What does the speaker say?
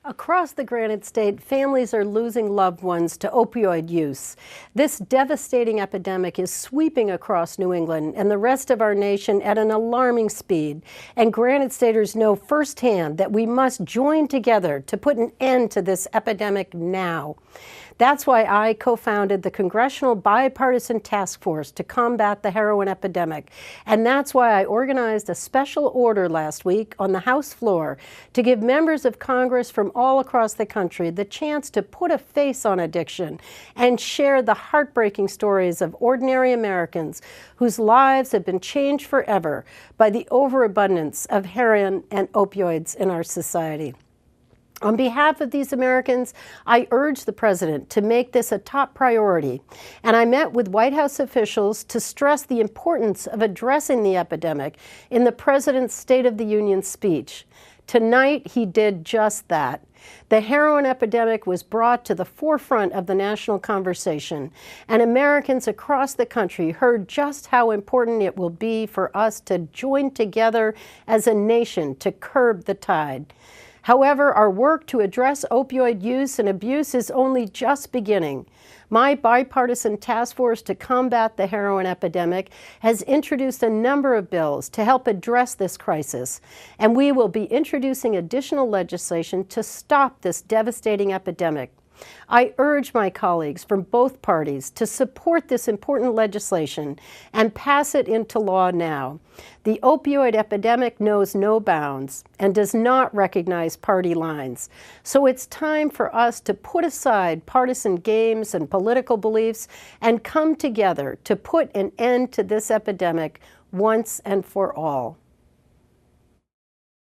Across the Granite State, families are losing loved ones to opioid use. This devastating epidemic is sweeping across New England and the rest of our nation at an alarming speed. And Granite Staters know firsthand that we must join together to put an end to this epidemic now. That's why I co-founded the Congressional Bipartisan Task Force to combat the heroin epidemic. And that's why I organized a special order last week on the House floor to give members of Congress from all across the country the chance to put a face on addiction and share the heartbreaking stories of ordinary Americans whose lives have been changed forever by the overabundance of heroin and opioids in our society. On behalf of these Americans, I urge the President to make this a top priority, and I met with White House officials to stress the importance of addressing the epidemic in the President's State of the Union speech. Tonight, he did just that. The heroin epidemic was brought to the forefront of the national conversation, and Americans across the country heard just how important it will be for us to join together as a nation to curb the tide. However, our work to address opioid use and abuse is only just beginning. My bipartisan task force to combat the heroin epidemic has introduced a number of bills to help address this crisis, and we will be introducing additional legislation to stop this devastating epidemic. I urge my colleagues from both parties to support this important legislation and pass it into law now. The opioid epidemic knows no bounds and does not recognize party lines. So it's time for us to put aside partisan games and political beliefs and come together to put an end to this epidemic once and for all.